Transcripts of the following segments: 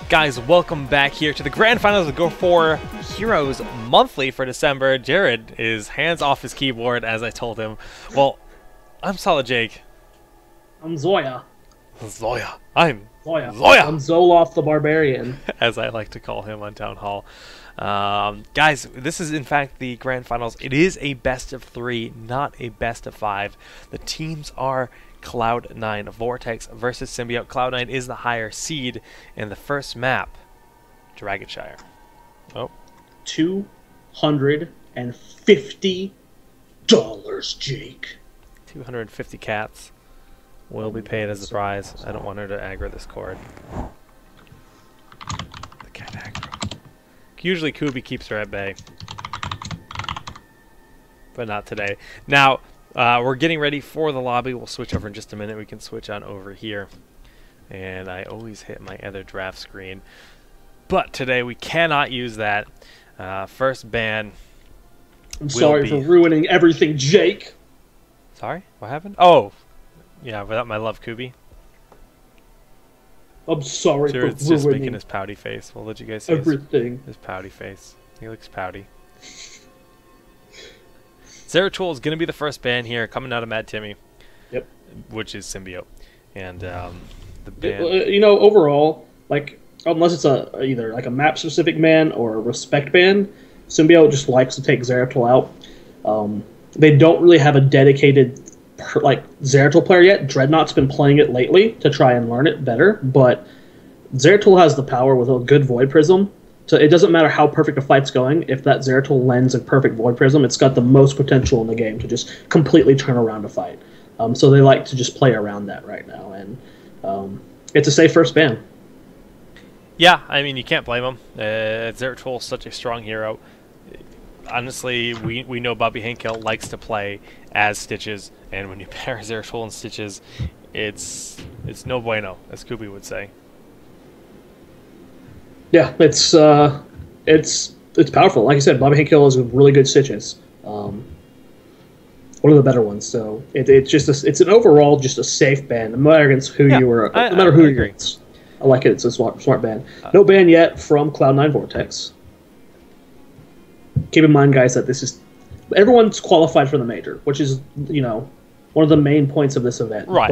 Guys, welcome back here to the Grand Finals of Go4 Heroes Monthly for December. Jared is hands off his keyboard, as I told him. Well, I'm Solid Jake. I'm Zoya. Zoya. I'm Zoya. Zoya! I'm Zoloff the Barbarian. As I like to call him on Town Hall. Guys, this is in fact the Grand Finals. It is a best of 3, not a best of 5. The teams are Cloud9 Vortex versus Symbiote. Cloud9 is the higher seed in the first map, Dragonshire. Oh. $250, Jake. 250 cats will be paid as a prize. I don't want her to aggro this cord. The cat aggro. Usually Kubi keeps her at bay, but not today. Now, we're getting ready for the lobby. We'll switch over in just a minute. We can switch on over here. And I always hit my other draft screen. But today we cannot use that. First ban. I'm sorry for ruining everything, Jake. Sorry? What happened? Oh! Yeah, without my love, Kubi. I'm sorry for Jared's just making his pouty face. We'll let you guys see everything. His pouty face. He looks pouty. Zeratul is going to be the first ban here, coming out of Mad Timmy. Yep. Which is Symbiote. And the ban... You know, overall, like, unless it's either like a map-specific ban or a respect ban, Symbiote just likes to take Zeratul out. They don't really have a dedicated Zeratul player yet. Dreadnought's been playing it lately to try and learn it better, but Zeratul has the power with a good Void Prism. So it doesn't matter how perfect a fight's going, if that Zeratul lends a perfect Void Prism, it's got the most potential in the game to just completely turn around a fight. So they like to just play around that right now, and it's a safe first ban. Yeah, I mean, you can't blame him. Zeratul is such a strong hero. Honestly, we know Bobby Henkel likes to play as Stitches, and when you pair Zeratul and Stitches, it's no bueno, as Kubi would say. Yeah, it's powerful. Like I said, Bobby Henkel is a really good Stitches. One of the better ones. So it's an overall just a safe ban. No matter against who you were, no matter who you're against. I like it. It's a smart ban. No ban yet from Cloud9 Vortex. Keep in mind, guys, that everyone's qualified for the major, which is, you know, one of the main points of this event. Right.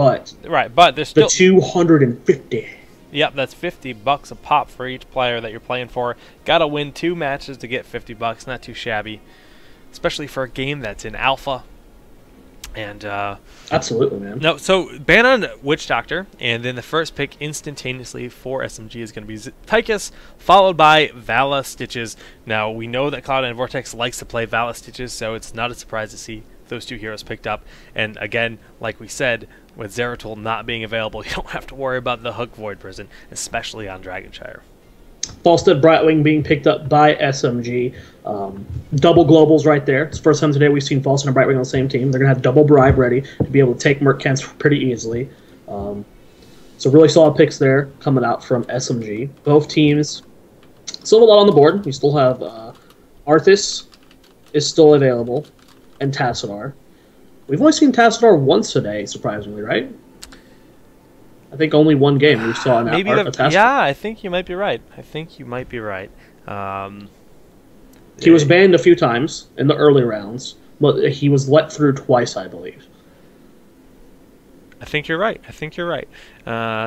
But there's still the 250. Yep, that's $50 a pop for each player that you're playing for. Got to win 2 matches to get $50. Not too shabby, especially for a game that's in alpha. And absolutely, man. No, so ban on Witch Doctor, and then the first pick instantaneously for SMG is going to be Tychus, followed by Vala Stitches. Now we know that Cloud9 Vortex likes to play Vala Stitches, so it's not a surprise to see those 2 heroes picked up. And again, like we said, with Zeratul not being available, you don't have to worry about the Hook Void Prison, especially on Dragonshire. Falstead Brightwing being picked up by SMG. Double globals right there. It's the first time today we've seen Falstead and Brightwing on the same team. They're going to have double bribe ready to be able to take Merc Kents pretty easily. So really solid picks there coming out from SMG. Both teams still have a lot on the board. We still have Arthas is still available, and Tassadar. We've only seen Tassadar once today, surprisingly, right? I think only one game we saw an Tassadar. Yeah, I think you might be right. He was banned a few times in the early rounds, but he was let through twice, I believe. I think you're right.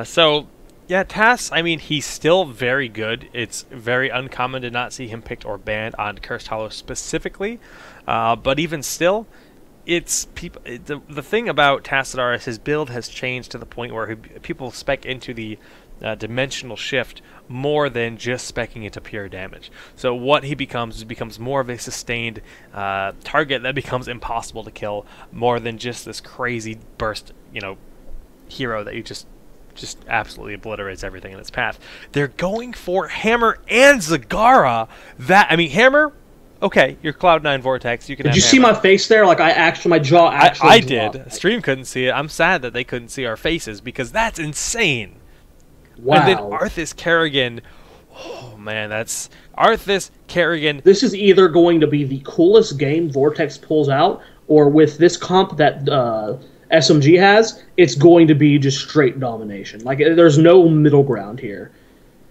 So, yeah, Tass, I mean, he's still very good. It's very uncommon to not see him picked or banned on Cursed Hollow specifically. But even still, it's people. The thing about Tassadar is his build has changed to the point where people spec into the dimensional shift more than just specking into pure damage. So what he becomes more of a sustained target that becomes impossible to kill, more than just this crazy burst, you know, hero that you just absolutely obliterates everything in its path. They're going for Hammer and Zagara. Hammer. Okay, you're Cloud9 Vortex. You can. Did you see my face there? Like my jaw actually. I did. Stream couldn't see it. I'm sad that they couldn't see our faces because that's insane. Wow. And then Arthas Kerrigan. Oh man, that's Arthas Kerrigan. This is either going to be the coolest game Vortex pulls out, or with this comp that SMG has, it's going to be just straight domination. Like there's no middle ground here.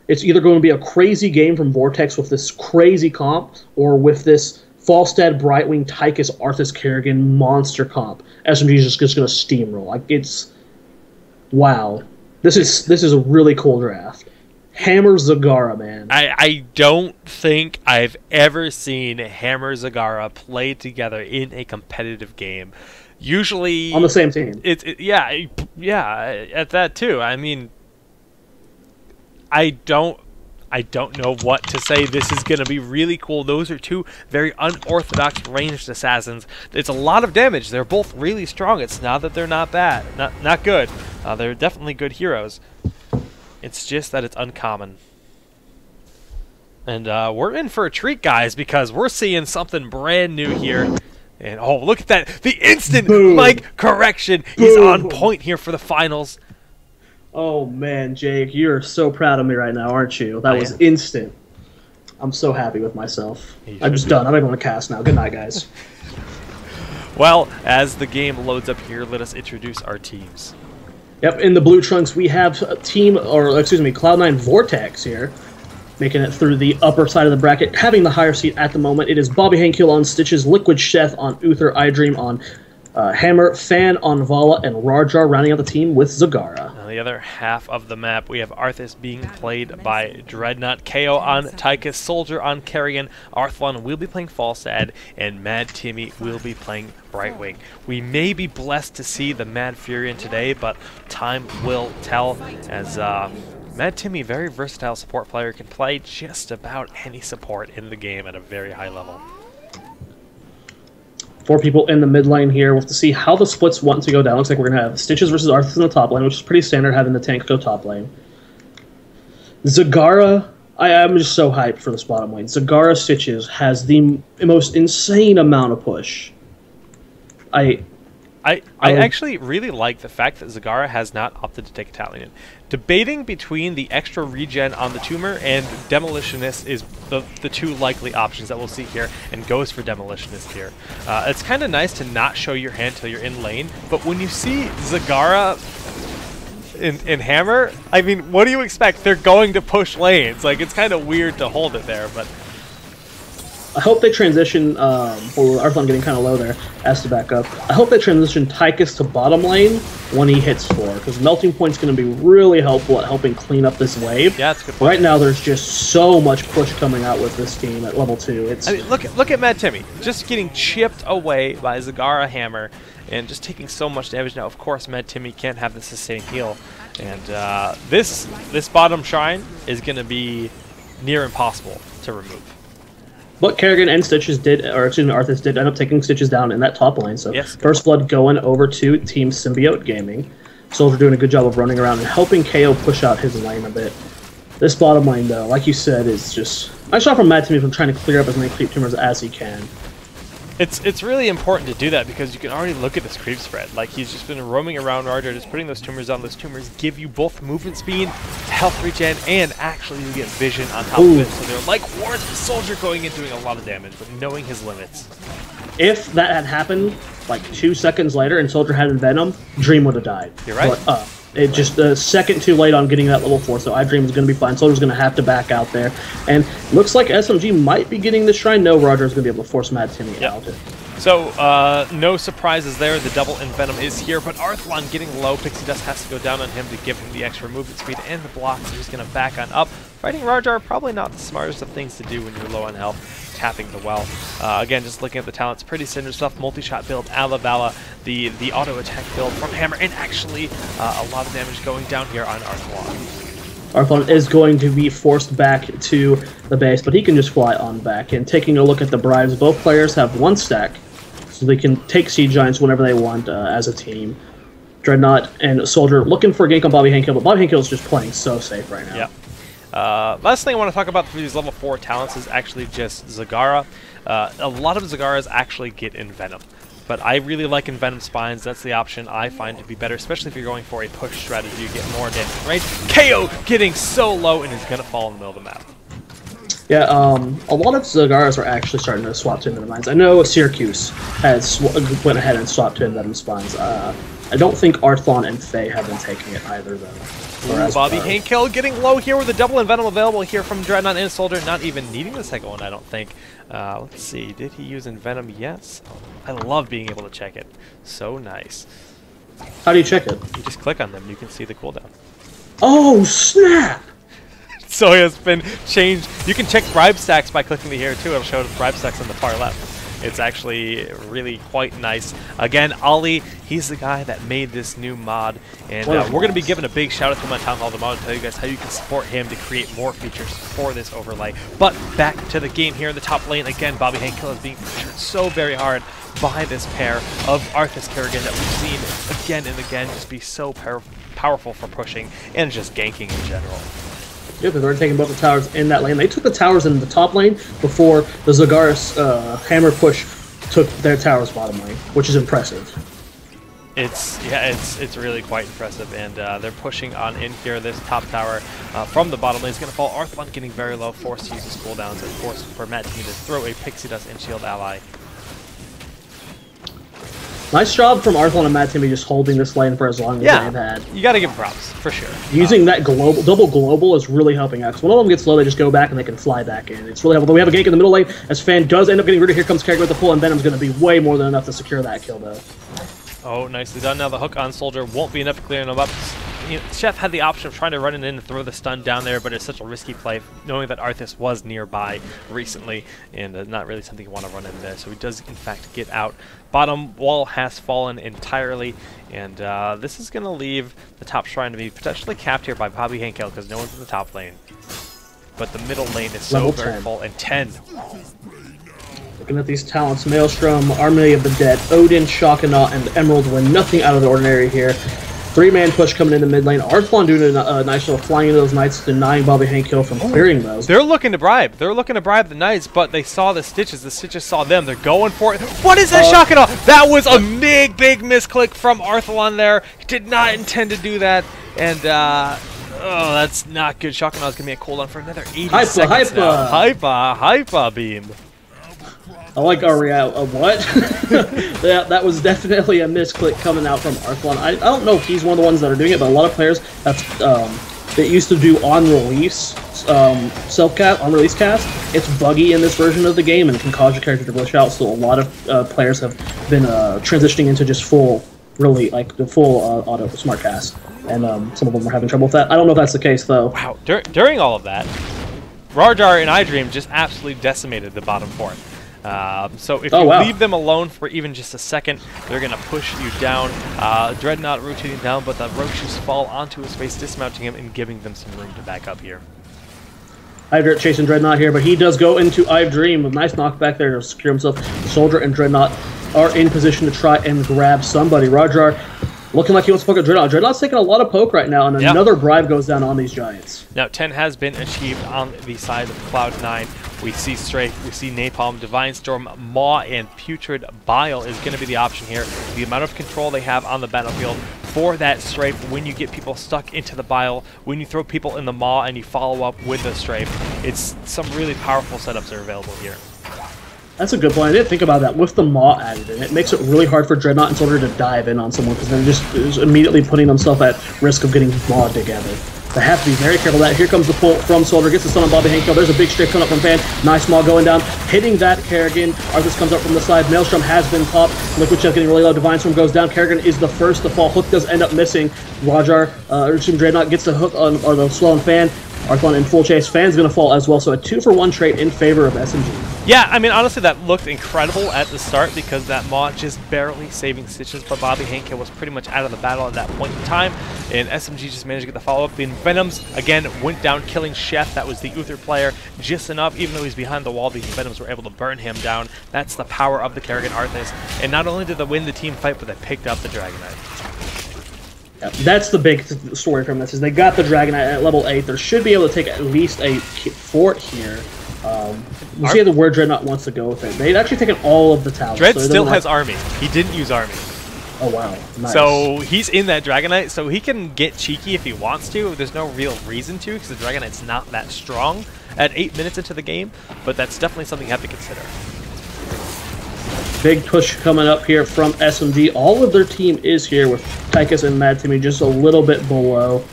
It's either going to be a crazy game from Vortex with this crazy comp, or with this Falstad, Brightwing, Tychus, Arthas, Kerrigan monster comp. SMG is just going to steamroll. Like, it's wow. This is a really cool draft. Hammer Zagara, man. I don't think I've ever seen Hammer Zagara play together in a competitive game. Usually on the same team. Yeah, at that too. I mean, I don't know what to say. This is going to be really cool. Those are two very unorthodox ranged assassins. It's a lot of damage. They're both really strong. It's not that they're not bad, not good. They're definitely good heroes. It's just that it's uncommon. And we're in for a treat, guys, because we're seeing something brand new here. And oh, look at that. The instant mic correction. He's on point here for the finals. Oh, man, Jake, you're so proud of me right now, aren't you? That was instant. I'm so happy with myself. I'm just done. I'm able to cast now. Good night, guys. Well, as the game loads up here, let us introduce our teams. Yep, in the blue trunks, we have a team, or excuse me, Cloud9 Vortex here, making it through the upper side of the bracket, having the higher seat at the moment. It is Bobby Hankill on Stitches, Liquid Sheth on Uther, iDream on Hammer, Fan on Vala, and Rarjar rounding out the team with Zagara. On the other half of the map, we have Arthas being played by Dreadnought, KO on Tychus, Soldier on Kerrigan, Arthlon will be playing Falstad, and Mad Timmy will be playing Brightwing. We may be blessed to see the Mad Furion today, but time will tell, as Mad Timmy, very versatile support player, can play just about any support in the game at a very high level. 4 people in the mid lane here. We'll have to see how the splits want to go down. Looks like we're going to have Stitches versus Arthas in the top lane, which is pretty standard, having the tank go top lane. Zagara, I'm just so hyped for this bottom lane. Zagara Stitches has the most insane amount of push. I actually really like the fact that Zagara has not opted to take Italian. Debating between the extra regen on the Tumor and Demolitionist is the two likely options that we'll see here, and goes for Demolitionist here. It's kind of nice to not show your hand till you're in lane, but when you see Zagara in Hammer, I mean, what do you expect? They're going to push lanes. Like, it's kind of weird to hold it there, but I hope they transition, Arthlon getting kind of low there, asked to back up. I hope they transition Tychus to bottom lane when he hits 4, because Melting Point's going to be really helpful at helping clean up this wave. Yeah, that's a good point. Right now, there's just so much push coming out with this team at level 2. I mean, look at Mad Timmy, just getting chipped away by Zagara Hammer, and just taking so much damage. Now, of course, Mad Timmy can't have the sustained heal, and this bottom shrine is going to be near impossible to remove. But Kerrigan and Stitches did, or excuse me, Arthas did end up taking Stitches down in that top lane. So yes, First Blood going over to Team Symbiote Gaming. Soldier doing a good job of running around and helping KO push out his lane a bit. This bottom lane, though, like you said, is just... I saw from Mad Timmy from trying to clear up as many creep tumors as he can. It's really important to do that, because you can already look at this creep spread. Like, he's just been roaming around Rarjar, just putting those tumors on. Those tumors give you both movement speed, health regen, and actually you get vision on top of it. So they're like wards of Soldier going in doing a lot of damage, but knowing his limits. If that had happened, like 2 seconds later, and Soldier had Venom, Dream would have died. You're right. But, it just a second too late on getting that level 4, so iDream is going to be fine. Soldier's going to have to back out there. And looks like SMG might be getting this shrine. No, Rarjar is going to be able to force Mad Timmy out. So, no surprises there. The double Envenom is here, but Arthlon getting low. Pixie Dust has to go down on him to give him the extra movement speed and the block, so he's going to back on up. Fighting Rarjar, probably not the smartest of things to do when you're low on health. Tapping the well. Again, just looking at the talents, pretty standard stuff. Multi-shot build, Vala, the auto attack build from Hammer, and actually a lot of damage going down here on Arthlon. Arthlon is going to be forced back to the base, but he can just fly on back. And taking a look at the bribes, both players have 1 stack, so they can take Siege Giants whenever they want as a team. Dreadnought and Soldier looking for a gank on Bobby Hankill, but Bobby Hankill is just playing so safe right now. Yeah. Last thing I want to talk about for these level 4 talents is actually just Zagara. A lot of Zagaras actually get Envenom, but I really like Envenom Spines. That's the option I find to be better, especially if you're going for a push strategy. You get more damage range. KO getting so low and is going to fall in the middle of the map. Yeah, a lot of Zagaras are actually starting to swap to Envenom Spines. I know Syracuse has went ahead and swapped to Envenom Spines. I don't think Arthlon and Faye have been taking it either, though. Ooh, Bobby Hankill getting low here with a double Envenom available here from Dreadnought and Soldier, not even needing the second one, I don't think. Let's see, did he use Envenom? Yes. Oh, I love being able to check it. So nice. How do you check it? You just click on them, you can see the cooldown. Oh, snap! So it has been changed. You can check bribe stacks by clicking the here too. It'll show the bribe stacks on the far left. It's actually really quite nice. Again, Ollie, he's the guy that made this new mod, and we're going to be giving a big shout out to him on Town Hall tomorrow to tell you guys how you can support him to create more features for this overlay. But back to the game here in the top lane. Again, Bobby Hankill is being pressured so very hard by this pair of Arthas Kerrigan that we've seen again and again just be so powerful for pushing and just ganking in general. Yep, they've already taken both the towers in that lane. They took the towers in the top lane before the Zagaris hammer push took their towers bottom lane, which is impressive. It's really quite impressive, and they're pushing on in here. This top tower from the bottom lane is going to fall. Arthlon getting very low, forced to use his cooldowns, and forced for Matt Team to throw a Pixie Dust and Shield ally. Nice job from Arthlon and Mad Timmy just holding this lane for as long as they've had. You got to give props, for sure. Using that double global is really helping out. Because when one of them gets low, they just go back and they can fly back in. It's really helpful. We have a gank in the middle lane, as Fan does end up getting rid of. Here comes Kerrigan with the pull, and Venom's going to be way more than enough to secure that kill, though. Oh, nicely done. Now the hook on Soldier won't be enough to clear him up. You know, Chef had the option of trying to run it in and throw the stun down there, but it's such a risky play, knowing that Arthas was nearby recently, and not really something you want to run in there. So he does, in fact, get out. Bottom wall has fallen entirely, and this is going to leave the top shrine to be potentially capped here by Bobby Hankill, because no one's in the top lane. But the middle lane is so very full, and 10. Looking at these talents, Maelstrom, Army of the Dead, Odin, Shockanaut, and Emerald were nothing out of the ordinary here. Three-man push coming in the mid lane. Arthlon doing a nice little flying into those knights, denying Bobby Hankill from clearing those. They're looking to bribe. They're looking to bribe the knights, but they saw the Stitches. The Stitches saw them. They're going for it. What is that Shockanaut? That was a big misclick from Arthlon there. He did not intend to do that, and oh, that's not good. Shockanaut's gonna be a cooldown for another 80 seconds now. Hypa beam. I like our what? that was definitely a misclick coming out from Arthlon. I don't know if he's one of the ones that are doing it, but a lot of players that used to do on-release self-cast, on-release cast, it's buggy in this version of the game and can cause your character to glitch out, so a lot of players have been transitioning into just full, really, like the full auto smart cast, and some of them were having trouble with that. I don't know if that's the case, though. Wow, during all of that, Rarjar and iDream just absolutely decimated the bottom four. So if you leave them alone for even just a second, they're going to push you down. Dreadnought rotating down, but the roaches fall onto his face, dismounting him and giving them some room to back up here. Hydra chasing Dreadnought here, but he does go into iDream with a nice knockback there to secure himself. Soldier and Dreadnought are in position to try and grab somebody. Rarjar looking like he wants to poke at Dreadnought. Dreadnought's taking a lot of poke right now, and another bribe goes down on these Giants. Now, 10 has been achieved on the side of Cloud9. We see Strafe, we see Napalm, Divine Storm, Maw, and Putrid Bile is going to be the option here. The amount of control they have on the battlefield for that Strafe when you get people stuck into the Bile, when you throw people in the Maw and you follow up with the Strafe. It's some really powerful setups that are available here. That's a good point. I didn't think about that. With the Maw added in, it makes it really hard for Dreadnought and Soldier to dive in on someone because they're just immediately putting themselves at risk of getting Mawed together. They have to be very careful of that. Here comes the pull from Soldier. Gets the stun on Bobby Hankill. There's a big strafe coming up from Fan. Nice Maw going down. Hitting that Kerrigan. Arthas comes up from the side. Maelstrom has been popped. Liquid Chef getting really low. Divine Storm goes down. Kerrigan is the first to fall. Hook does end up missing. Rarjar, Dreadnought gets the hook on, or the slow on Fan. Arthlon in full chase. Fan's going to fall as well. So a 2-for-1 trade in favor of SMG. Yeah, I mean, honestly, that looked incredible at the start because that Maw just barely saving Stitches, but Bobby Hankill was pretty much out of the battle at that point in time, and SMG just managed to get the follow-up. The Venoms, again, went down, killing Chef. That was the Uther player just enough. Even though he's behind the wall, these Venoms were able to burn him down. That's the power of the Kerrigan Arthas. And not only did they win the team fight, but they picked up the Dragonite. Yeah, that's the big story from this, is they got the Dragonite at level 8. They should be able to take at least a fort here. We'll see where Dreadnought wants to go with it. They've actually taken all of the towers. Dread still has army. He didn't use army. Oh, wow. Nice. So he's in that Dragonite, so he can get cheeky if he wants to. There's no real reason to, because the Dragonite's not that strong at 8 minutes into the game, but that's definitely something you have to consider. Big push coming up here from SMG. All of their team is here with Tychus and Mad Timmy just a little bit below.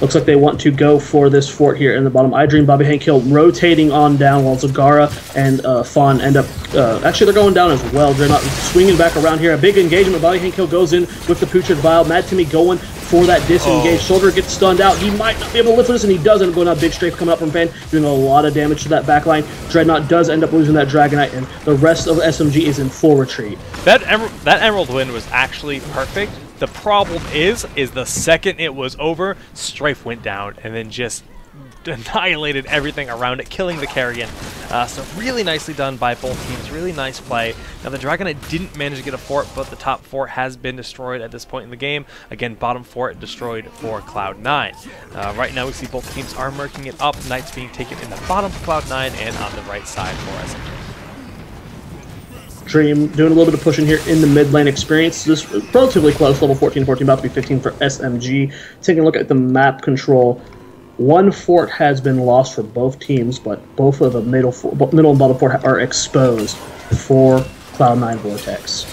Looks like they want to go for this fort here in the bottom. I Dream, Bobby Hankill rotating on down while Zagara and Fawn end up... actually, they're going down as well. They're not swinging back around here. A big engagement. Bobby Hankill goes in with the Putrid Vial. Mad Timmy going for that disengage. Soldier gets stunned out. He might not be able to lift this, and he does end up going out. Big strafe coming up from Fan, doing a lot of damage to that backline. Dreadnought does end up losing that Dragonite, and the rest of SMG is in full retreat. That Emerald win was actually perfect. The problem is the second it was over, Strafe went down and then just annihilated everything around it, killing the Carrion. So really nicely done by both teams. Really nice play. Now the Dragonite didn't manage to get a fort, but the top fort has been destroyed at this point in the game. Again, bottom fort destroyed for Cloud9. Right now we see both teams are murking it up. Knights being taken in the bottom for Cloud9 and on the right side for SMG. Dream doing a little bit of pushing here in the mid lane experience. This relatively close, level 14, about to be 15 for SMG. Taking a look at the map control. One fort has been lost for both teams, but both of the middle and bottom fort are exposed for Cloud9 Vortex.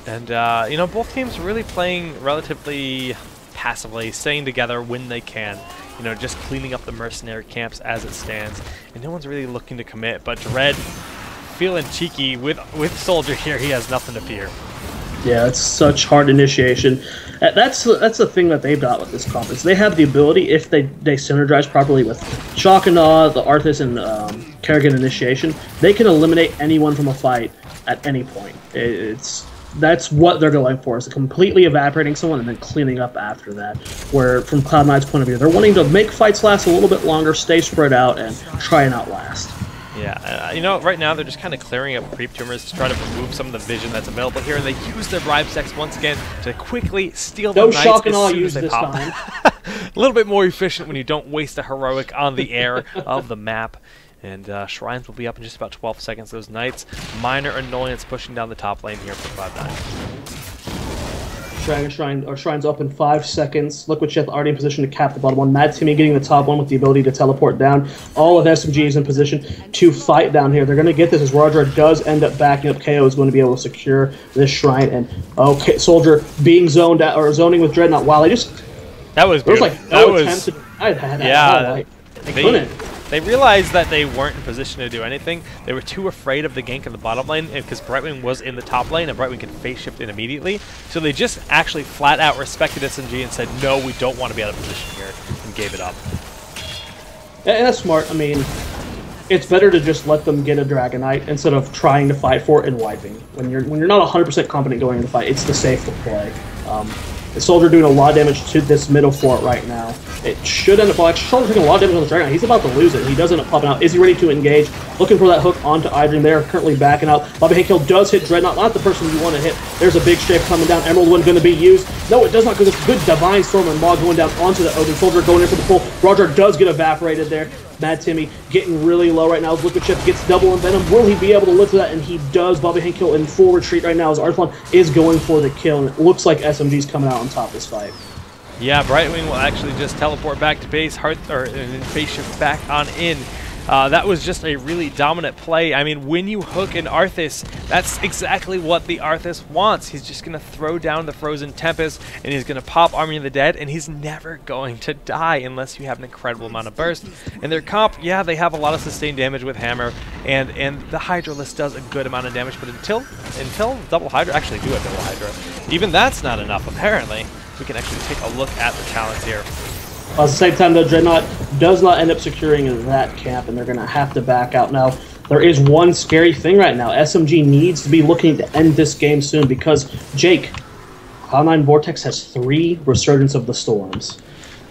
And, you know, both teams really playing relatively passively, staying together when they can. You know, just cleaning up the mercenary camps as it stands. And no one's really looking to commit, but Dread feeling cheeky with Soldier here. He has nothing to fear. Yeah, it's such hard initiation. That's the thing that they've got with this comp. Is they have the ability, if they synergize properly with Shock and Awe, the Arthas, and Kerrigan initiation, they can eliminate anyone from a fight at any point. That's what they're going for, is completely evaporating someone and then cleaning up after that. Where, from Cloud9's point of view, they're wanting to make fights last a little bit longer, stay spread out, and try and outlast. Yeah, you know, right now they're just kind of clearing up creep tumors to try to remove some of the vision that's available here, and they use their bribe stacks once again to quickly steal the Knights Shock and Awe as soon as used they this pop. time. A little bit more efficient when you don't waste a heroic on the air of the map. And Shrines will be up in just about 12 seconds. Those Knights, minor annoyance pushing down the top lane here for Cloud9. Shrine's up in 5 seconds. Liquid Chef already in position to cap the bottom one. Mad Timmy getting the top one with the ability to teleport down. All of SMG is in position to fight down here. They're going to get this as Roger does end up backing up. KO is going to be able to secure this Shrine. And okay, Soldier being zoned out, or zoning with Dreadnought. Wow, that was beautiful. There was like no attempt to hide that. Yeah, they couldn't. They realized that they weren't in position to do anything. They were too afraid of the gank in the bottom lane because Brightwing was in the top lane and Brightwing could phase shift in immediately. So they just actually flat out respected SMG and said, no, we don't want to be out of position here, and gave it up. And that's smart. I mean, it's better to just let them get a Dragonite instead of trying to fight for it and wiping. When you're not 100% competent going into the fight, it's the safe to play. The Soldier doing a lot of damage to this middle fort right now. It should end up... Well, actually, Soldier taking a lot of damage on the Dragon. He's about to lose it. He does end up popping out. Is he ready to engage? Looking for that hook onto Idream. They are currently backing out. Bobby Hankill does hit Dreadnought. Not the person you want to hit. There's a big strafe coming down. Emerald Wind going to be used. No, it does not, because it's good Divine Storm and Maw going down onto the Odin. Soldier going in for the pull. Roger does get evaporated there. Mad Timmy getting really low right now. As Liquid Chip gets double Envenom. Will he be able to lift that? And he does. Bobby Hankill in full retreat right now as Arthlon is going for the kill. And it looks like SMG's coming out on top of this fight. Yeah, Brightwing will actually just teleport back to base, and then phase shift back on in. That was just a really dominant play. I mean, when you hook an Arthas, that's exactly what the Arthas wants. He's just going to throw down the Frozen Tempest, and he's going to pop Army of the Dead, and he's never going to die unless you have an incredible amount of burst. And their comp, yeah, they have a lot of sustained damage with Hammer, and the Hydralisk does a good amount of damage, but until Double Hydra, actually do have Double Hydra, even that's not enough, apparently. We can actually take a look at the talents here. At the same time, though, Dreadnought does not end up securing that camp, and they're going to have to back out. Now, there is one scary thing right now. SMG needs to be looking to end this game soon because, Jake, Cloud9 Vortex has 3 Resurgence of the Storms.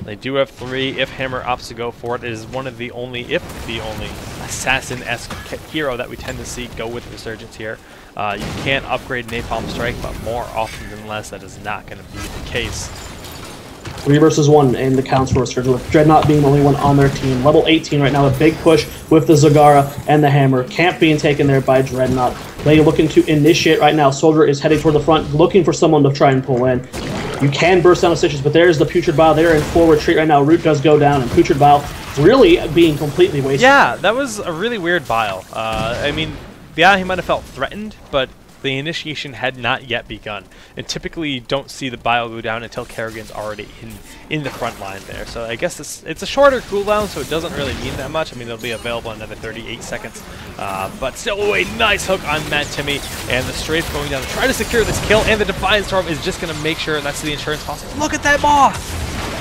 They do have 3. If Hammer opts to go for it, it is one of the only, if the only, assassin-esque hero that we tend to see go with Resurgence here. You can upgrade Napalm Strike, but more often than less, that is not going to be the case. 3 versus 1 in the counts for Resurgence, with Dreadnought being the only one on their team. Level 18 right now, a big push with the Zagara and the Hammer. Camp being taken there by Dreadnought. They looking to initiate right now. Soldier is heading toward the front, looking for someone to try and pull in. You can burst down the stitches, but there's the Putrid Vial. They're in full retreat right now. Root does go down, and Putrid Vial really being completely wasted. Yeah, that was a really weird Vial. I mean, yeah, he might have felt threatened, but the initiation had not yet begun. And typically you don't see the bio go down until Kerrigan's already in the front line there. So I guess it's a shorter cooldown, so it doesn't really mean that much. I mean, it'll be available in another 38 seconds. But still a nice hook on Mad Timmy, and the Strafe going down to try to secure this kill, and the Defiant Storm is just going to make sure that's the insurance possible. Look at that Maw!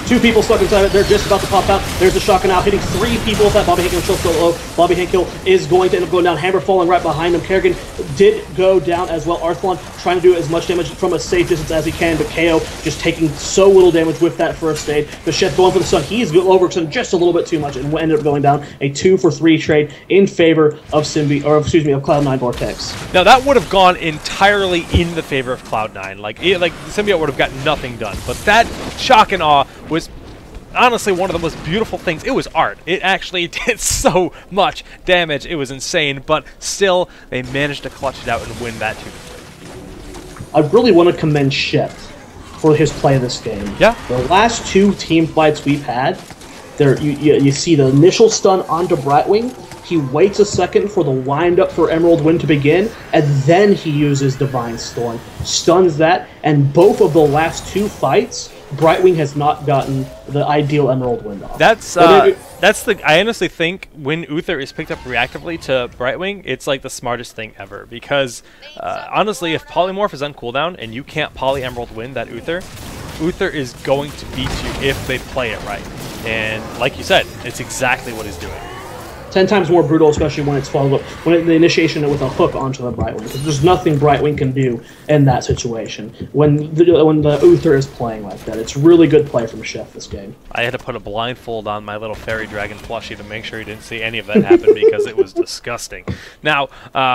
2 people stuck inside it. They're just about to pop out. There's the shotgun out, hitting 3 people with that Bobby Hankill still low. Bobby Hankill is going to end up going down. Hammer falling right behind him. Kerrigan did go down as well. Arthlon trying to do as much damage from a safe distance as he can, but KO just taking so little damage with that first aid. The Chef going for the stun. He's overextended just a little bit too much and ended up going down. A 2-for-3 trade in favor of Cloud9 Vortex. Now that would have gone entirely in the favor of Cloud9. Like Symbiote would have got nothing done. But that shock and awe was honestly one of the most beautiful things. It was art. It actually did so much damage. It was insane, but still they managed to clutch it out and win that 2-3. I really want to commend Chef for his play of this game. Yeah. The last 2 team fights we've had, there you see the initial stun onto Brightwing. He waits a second for the wind-up for Emerald Wind to begin, and then he uses Divine Storm. Stuns that, and both of the last 2 fights, Brightwing has not gotten the ideal Emerald Wind off. I honestly think when Uther is picked up reactively to Brightwing, it's like the smartest thing ever. Because honestly, if Polymorph is on cooldown and you can't Poly Emerald Wind that Uther is going to beat you if they play it right. And like you said, it's exactly what he's doing. 10 times more brutal, especially when it's followed up, the initiation with a hook onto the Brightwing, because there's nothing Brightwing can do in that situation when the Uther is playing like that. It's really good play from Chef this game. I had to put a blindfold on my little fairy dragon plushie to make sure he didn't see any of that happen because it was disgusting. Now,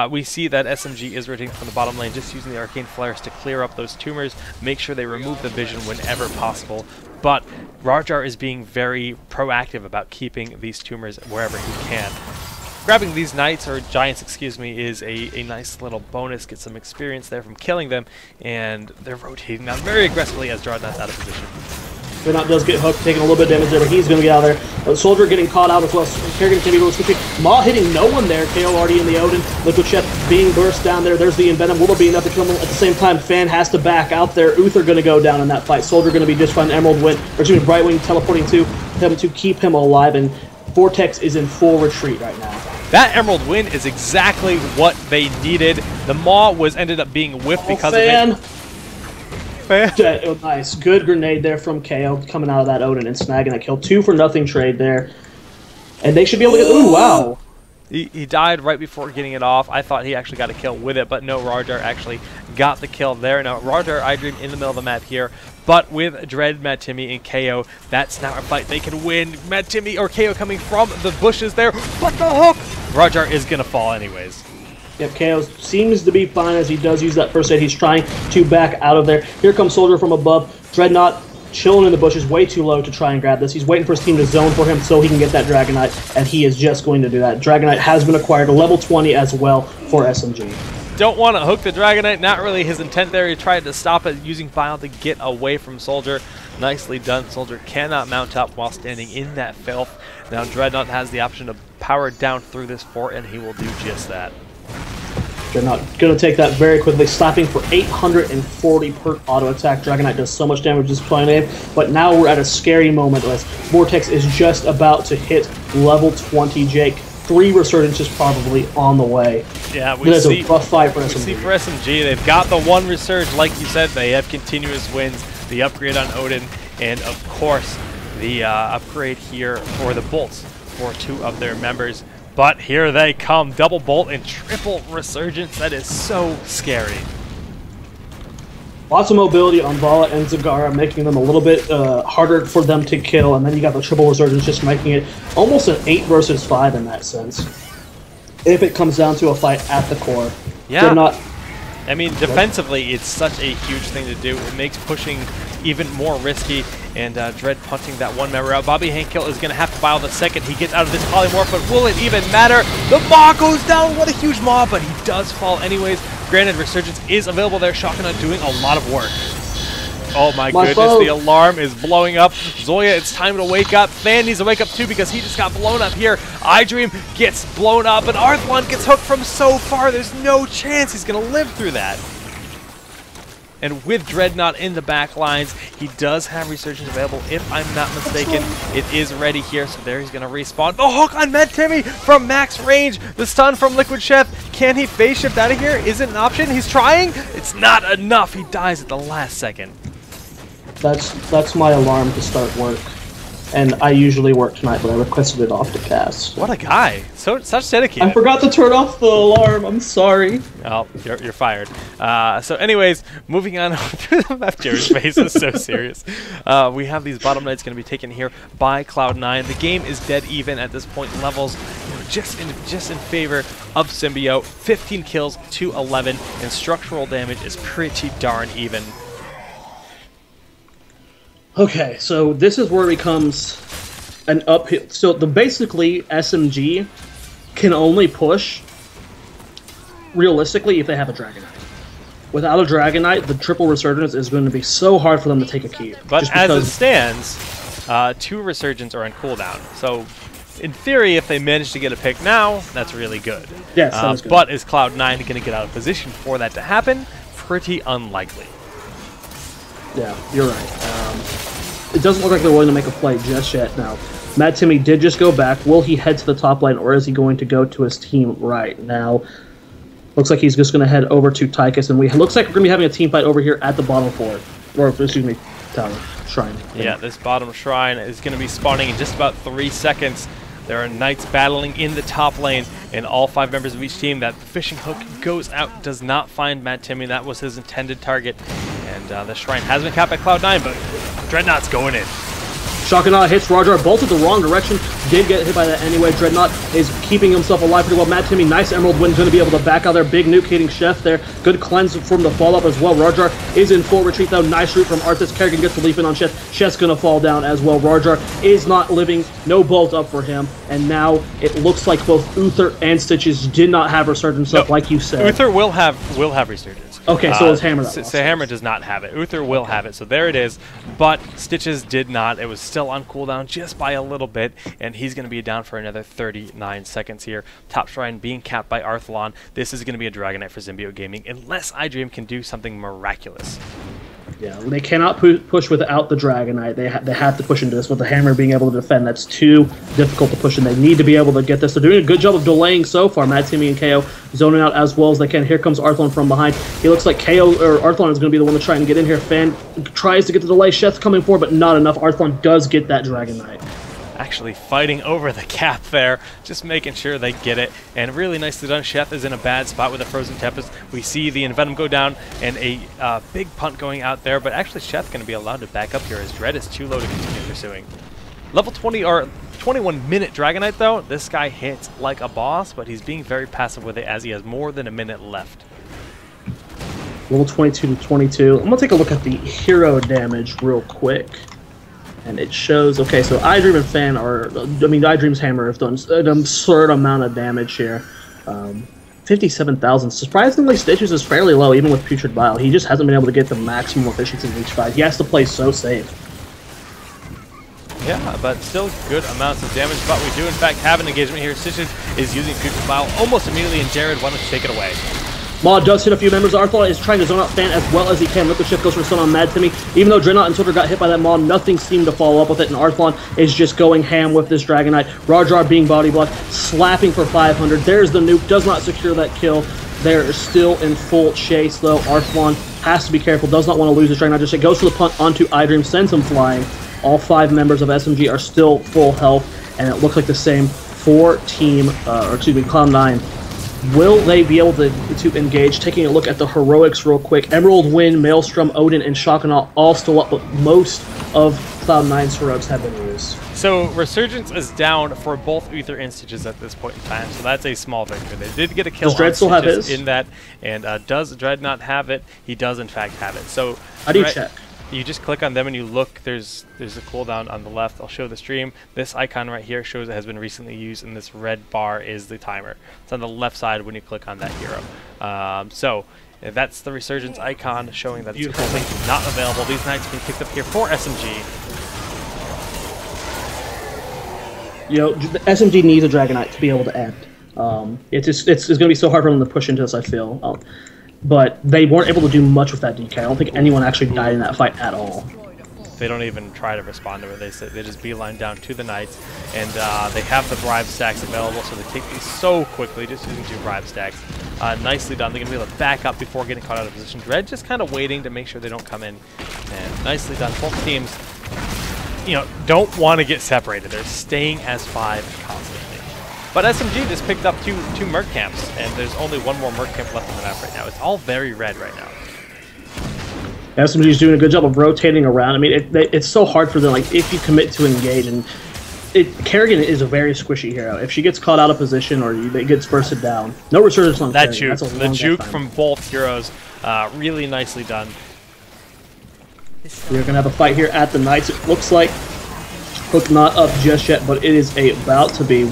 we see that SMG is rotating from the bottom lane, just using the Arcane Flares to clear up those tumors, make sure they remove the vision whenever possible. But Rajar is being very proactive about keeping these tumors wherever he can. Grabbing these Knights, or Giants, excuse me, is a nice little bonus. Get some experience there from killing them, and they're rotating now very aggressively as Dreadnought's out of position. Dreadnought does get hooked, taking a little bit of damage there, but he's going to get out of there. Soldier getting caught out as well. Kerrigan can be really switching. Maw hitting no one there. KO already in the Odin. Liquid Chef being burst down there. There's the Envenom. Will it be enough to kill him? At the same time, Fan has to back out there. Uther going to go down in that fight. Soldier going to be just fine. Emerald Wind, or excuse me, Brightwing teleporting to him to keep him alive, and Vortex is in full retreat right now. That Emerald Wind is exactly what they needed. The Maw ended up being whiffed because of it. Oh, nice. Good grenade there from KO coming out of that Odin and snagging that kill. 2-for-0 trade there. And they should be able to get... Ooh, wow. He died right before getting it off. I thought he actually got a kill with it, but no, Rajar actually got the kill there. Now, Rajar, I Dream in the middle of the map here, but with Dread, Mad Timmy, and KO, that's now a fight they can win. Mad Timmy or KO coming from the bushes there, but the hook! Rajar is going to fall anyways. Yep, KO seems to be fine as he does use that first aid. He's trying to back out of there. Here comes Soldier from above. Dreadnought chilling in the bushes, way too low to try and grab this. He's waiting for his team to zone for him so he can get that Dragonite, and he is just going to do that. Dragonite has been acquired, a level 20 as well for SMG. Don't want to hook the Dragonite, not really his intent there. He tried to stop it using Vile to get away from Soldier. Nicely done. Soldier cannot mount up while standing in that filth. Now Dreadnought has the option to power down through this fort, and he will do just that. Dreadnought going to take that very quickly, slapping for 840 per auto attack. Dragonite does so much damage just playing it, but now we're at a scary moment as Vortex is just about to hit level 20, Jake. 3 resurgences probably on the way. Yeah, we see a rough fight for SMG. We see for SMG, they've got the 1 resurge, like you said, they have continuous wins, the upgrade on Odin, and of course, the upgrade here for the bolts for 2 of their members. But here they come, double bolt and triple resurgence. That is so scary. Lots of mobility on Vala and Zagara, making them a little bit harder for them to kill, and then you got the triple resurgence just making it almost an 8 versus 5 in that sense. If it comes down to a fight at the core. Yeah. They're not... I mean, defensively, it's such a huge thing to do. It makes pushing even more risky, and Dread punting that 1 member out. Bobby Hankill is going to have to file the second he gets out of this polymorph, but will it even matter? The Maw goes down! What a huge Maw, but he does fall anyways. Granted, Resurgence is available there. Shotgun doing a lot of work. Oh my goodness, the alarm is blowing up. Zoya, it's time to wake up. Fan needs to wake up too because he just got blown up here. iDream gets blown up, and Arthlon gets hooked from so far. There's no chance he's going to live through that. And with Dreadnought in the back lines, he does have Resurgence available, if I'm not mistaken. It is ready here, so there he's going to respawn. The hook on MadTimmy from max range. The stun from Liquid Chef. Can he phase shift out of here? Is it an option? He's trying. It's not enough. He dies at the last second. That's my alarm to start work. And I usually work tonight, but I requested it off to cast. What a guy. Such dedicated. I forgot to turn off the alarm. I'm sorry. Oh, you're fired. So anyways, moving on through the map. Jared's face is so serious. We have these bottom knights going to be taken here by Cloud9. The game is dead even at this point. Levels just in favor of Symbiote. 15 kills to 11, and structural damage is pretty darn even. Okay, so this is where it becomes an uphill. So basically SMG can only push realistically if they have a Dragon Knight. Without a Dragon Knight, the triple Resurgence is going to be so hard for them to take a keep. But as it stands, 2 Resurgence are on cooldown. So in theory, if they manage to get a pick now, that's really good. Yes, that is good. But is Cloud9 going to get out of position for that to happen? Pretty unlikely. Yeah, you're right. It doesn't look like they're willing to make a play just yet. Now, MadTimmy did just go back. Will he head to the top lane, or is he going to go to his team right now? Looks like he's just going to head over to Tychus, and looks like we're going to be having a team fight over here at the bottom floor. Or, excuse me, tower. Shrine. Yeah, this bottom shrine is going to be spawning in just about 3 seconds. There are knights battling in the top lane, and all 5 members of each team. That fishing hook goes out, does not find MadTimmy. That was his intended target. And the shrine has been capped by Cloud9, but Dreadnought's going in. Shockanah hits Roger, bolted the wrong direction, did get hit by that anyway. Dreadnought is keeping himself alive pretty well. MadTimmy, nice Emerald Wind, going to be able to back out there. Big nuke hitting Chef there. Good cleanse from the follow-up as well. Roger is in full retreat though. Nice root from Arthas. Kerrigan gets the leap in on Chef. Chef's going to fall down as well. Roger is not living. No bolt up for him. And now it looks like both Uther and Stitches did not have Resurgence up, like you said. Uther will have Resurgence. Okay, so his Hammer. So Hammer does not have it. Uther will have it, so there it is. But Stitches did not. It was still on cooldown just by a little bit, and he's going to be down for another 39 seconds here. Top Shrine being capped by Arthlon. This is going to be a Dragon Knight for Symbiote Gaming, unless iDream can do something miraculous. Yeah, they cannot push without the Dragon Knight. They have to push into this with the Hammer being able to defend. That's too difficult to push, and they need to be able to get this. They're doing a good job of delaying so far. MadTimmy and KO zoning out as well as they can. Here comes Arthlon from behind. He looks like KO or Arthlon is going to be the one to try and get in here. Fan tries to get the delay. Chef's coming forward, but not enough. Arthlon does get that Dragon Knight. Actually fighting over the cap there, just making sure they get it, and really nicely done. Chef is in a bad spot with a Frozen Tempest. We see the Envenom go down and a big punt going out there, but actually Chef's going to be allowed to back up here as Dread is too low to continue pursuing. Level 20 or 21-minute Dragon Knight though, this guy hits like a boss, but he's being very passive with it as he has more than a minute left. Level 22 to 22. I'm going to take a look at the hero damage real quick. And it shows, okay, so iDream and Fan iDream's Hammer have done an absurd amount of damage here. 57,000. Surprisingly, Stitches is fairly low, even with Putrid Bile. He just hasn't been able to get the maximum efficiency in each fight. He has to play so safe. Yeah, but still good amounts of damage, but we do in fact have an engagement here. Stitches is using Putrid Bile almost immediately, and Jared, why don't you take it away? Maw does hit a few members. Arthlon is trying to zone out Fan as well as he can. Liquid Shift goes for stun on MadTimmy. Even though Dreadnought and Soldier got hit by that Maw, nothing seemed to follow up with it, and Arthlon is just going ham with this Dragon Knight. Rajar being body blocked, slapping for 500. There's the nuke, does not secure that kill. They're still in full chase, though. Arthlon has to be careful, does not want to lose this Dragon Knight. Just goes for the punt onto iDream, sends him flying. All 5 members of SMG are still full health, and it looks like the same for Cloud9. Will they be able to engage? Taking a look at the heroics real quick. Emerald Wind, Maelstrom, Odin, and Shockanah all still up, but most of Cloud9's heroics have been used. So Resurgence is down for both Uther and Stitches at this point in time, so that's a small victory. They did get a kill does Dread still have his? In that, and does Dread not have it? He does in fact have it. So how do you check? You just click on them and you look. There's a cooldown on the left. I'll show the stream. This icon right here shows it has been recently used, and this red bar is the timer. It's on the left side when you click on that hero. So And that's the Resurgence icon showing that it's currently not available. These Knights being picked up here for SMG. You know, the SMG needs a Dragonite to be able to end. It's going to be so hard for them to push into this, I feel. But they weren't able to do much with that DK. I don't think anyone actually died in that fight at all. They don't even try to respond to it. They just beeline down to the Knights, and they have the bribe stacks available, so they take these so quickly, just using 2 bribe stacks. Nicely done. They're going to be able to back up before getting caught out of position. Dread just kind of waiting to make sure they don't come in, and nicely done. Both teams, you know, don't want to get separated. They're staying as 5 constantly. But SMG just picked up two Merc camps, and there's only one more Merc camp left on the map right now. It's all very red right now. SMG is doing a good job of rotating around. I mean, it's so hard for them. Like, if you commit to engage, and Kerrigan is a very squishy hero. If she gets caught out of position or it gets bursted down, no resurgence on that Kerrigan. juke, the juke from both heroes, really nicely done. We're gonna have a fight here at the Knights. It looks like Hook not up just yet, but it is about to be.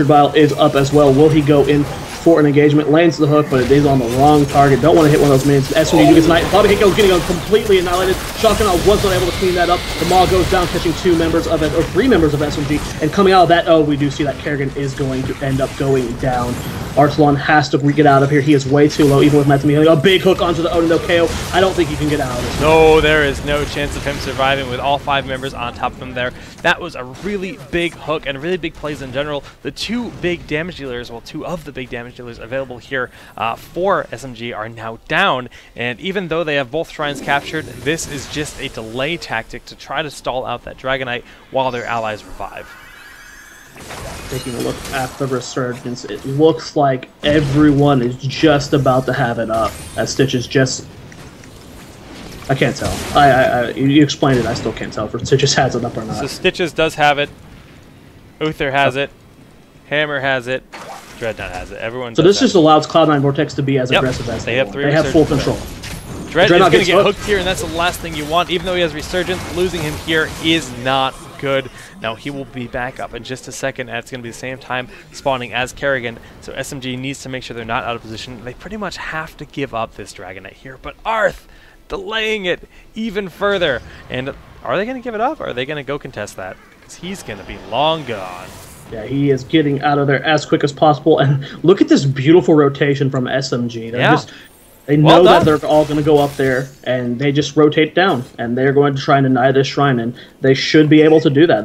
Bile is up as well. Will he go in for an engagement? Lands the hook, but it is on the wrong target. Don't want to hit one of those minions. SMG gets Knight. Bobby Hinko is getting completely annihilated. Shotgun was not able to clean that up. The Maul goes down, catching 3 members of SMG. And coming out of that, we do see that Kerrigan is going to end up going down. Arcelon has to get out of here. He is way too low, even with Matsumi. A big hook onto the Odin KO. I don't think he can get out of this. No, there is no chance of him surviving with all 5 members on top of him there. That was a really big hook and really big plays in general. The 2 big damage dealers, well, 2 of the big damage dealers available here for SMG are now down. And even though they have both shrines captured, this is just a delay tactic to try to stall out that Dragonite while their allies revive. Taking a look at the Resurgence, it looks like everyone is just about to have it up. As Stitch is just... I can't tell. You explained it, I still can't tell if Stitches has it up or not. So Stitches does have it. Uther has it. Hammer has it. Dreadnought has it. Everyone. So this just allows Cloud9 Vortex to be as aggressive as they have 3. They have full control. Dread is going to get hooked here, and that's the last thing you want. Even though he has Resurgence, losing him here is not good. Now he will be back up in just a second, and it's going to be the same time spawning as Kerrigan. So SMG needs to make sure they're not out of position. They pretty much have to give up this Dragonite here, but Arth delaying it even further. And are they going to give it up, or are they going to go contest that? Because he's going to be long gone. Yeah, he is getting out of there as quick as possible. And look at this beautiful rotation from SMG. They know that they're all going to go up there, and they just rotate down, and they're going to try and deny this shrine, and they should be able to do that.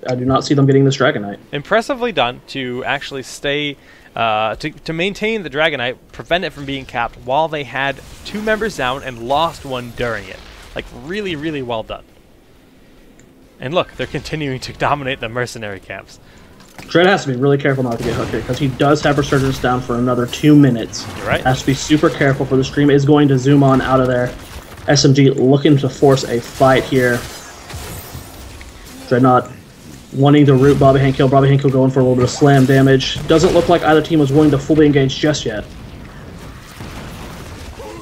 I do not see them getting this Dragonite. Impressively done to actually stay, to maintain the Dragonite, prevent it from being capped while they had 2 members down and lost 1 during it. Like, really, really well done. And look, they're continuing to dominate the mercenary camps. Dread has to be really careful not to get hooked here, because he does have Resurgence down for another 2 minutes. You're right. Has to be super careful, for the stream is going to zoom on out of there. SMG looking to force a fight here. Dreadnought wanting to root Bobby Hankill. Bobby Hankill going for a little bit of slam damage. Doesn't look like either team was willing to fully engage just yet.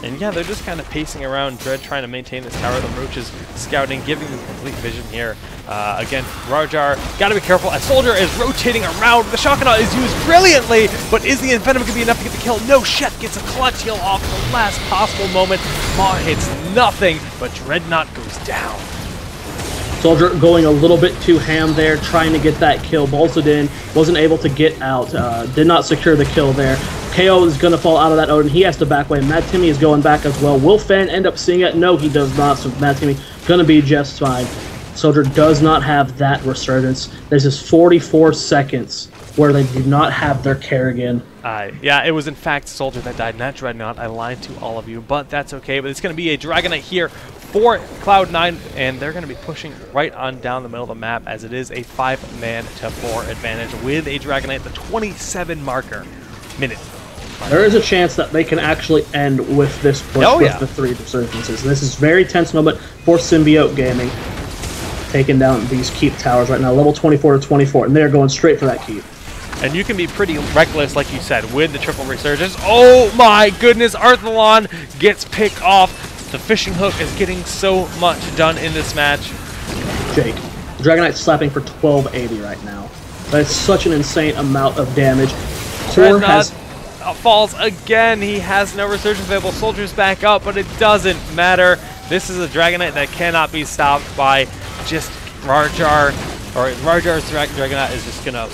And yeah, they're just kind of pacing around. Dread trying to maintain this tower. The Roach is scouting, giving them complete vision here. Again, Rajar, gotta be careful as Soldier is rotating around. The Shotgun is used brilliantly, but is the Envenom going to be enough to get the kill? No, Shet gets a clutch heal off at the last possible moment. Maw hits nothing, but Dreadnought goes down. Soldier going a little bit too ham there, trying to get that kill. Bolted in, wasn't able to get out, did not secure the kill there. KO is going to fall out of that Odin. He has to back away. Mad Timmy is going back as well. Will Fan end up seeing it? No, he does not. So Mad Timmy going to be just fine. Soldier does not have that Resurgence. There's just 44 seconds where they do not have their Kerrigan. Yeah, it was in fact Soldier that died, not Dreadnought. I lied to all of you, but that's okay. But it's going to be a Dragonite here for Cloud9, and they're going to be pushing right on down the middle of the map as it is a 5-man to 4 advantage with a Dragonite at the 27 marker minute. There is a chance that they can actually end with this push with the 3 Resurgences. This is very tense moment for Symbiote Gaming. Taking down these keep towers right now, level 24 to 24, and they're going straight for that keep. And you can be pretty reckless, like you said, with the triple Resurgence. Oh my goodness, Arthalon gets picked off. The fishing hook is getting so much done in this match. Jake, the Dragonite's slapping for 1280 right now. That's such an insane amount of damage. Core has falls again. He has no resurgence available. Soldiers back up, but it doesn't matter. This is a Dragonite that cannot be stopped by just Rarjar. Or Rarjar's Dragonite is just gonna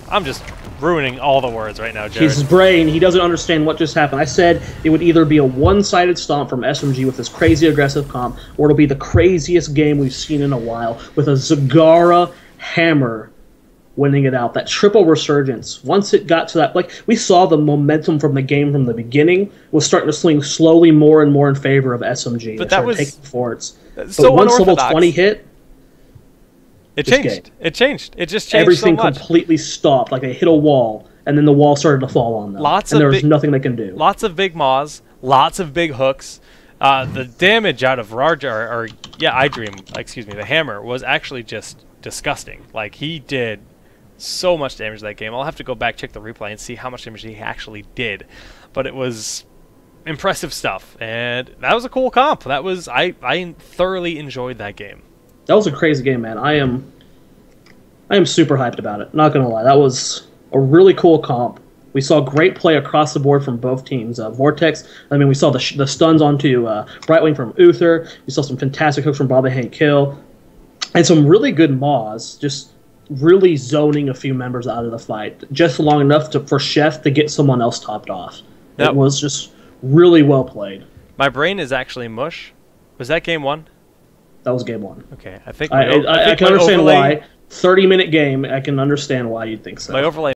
I'm just ruining all the words right now, Jared. His brain, he doesn't understand what just happened. I said it would either be a one-sided stomp from SMG with this crazy aggressive comp, or it'll be the craziest game we've seen in a while with a Zagara hammer winning it out. That triple resurgence, once it got to that, like, we saw the momentum from the game from the beginning was starting to swing slowly more and more in favor of SMG. But that was taking forts. So but once level unorthodox. 20 hit, It changed. It changed. It just changed everything so much. completely stopped. Like they hit a wall, and then the wall started to fall on them. And there was nothing they can do. Lots of big maws, lots of big hooks. The damage out of Rarjar, or the hammer, was actually just disgusting. Like, he did so much damage that game. I'll have to go back, check the replay, and see how much damage he actually did. But it was impressive stuff, and that was a cool comp. That was I thoroughly enjoyed that game. That was a crazy game, man. I am super hyped about it. Not gonna lie, that was a really cool comp. We saw great play across the board from both teams. Vortex, I mean, we saw the stuns onto Brightwing from Uther. We saw some fantastic hooks from Bobby Hank Kill, and some really good maws. Just really zoning a few members out of the fight, just long enough for Chef to get someone else topped off. Yep. It was just really well played. My brain is actually mush. Was that game 1? That was game 1. Okay, I think I can understand why. 30-minute game, I can understand why you'd think so. My overlay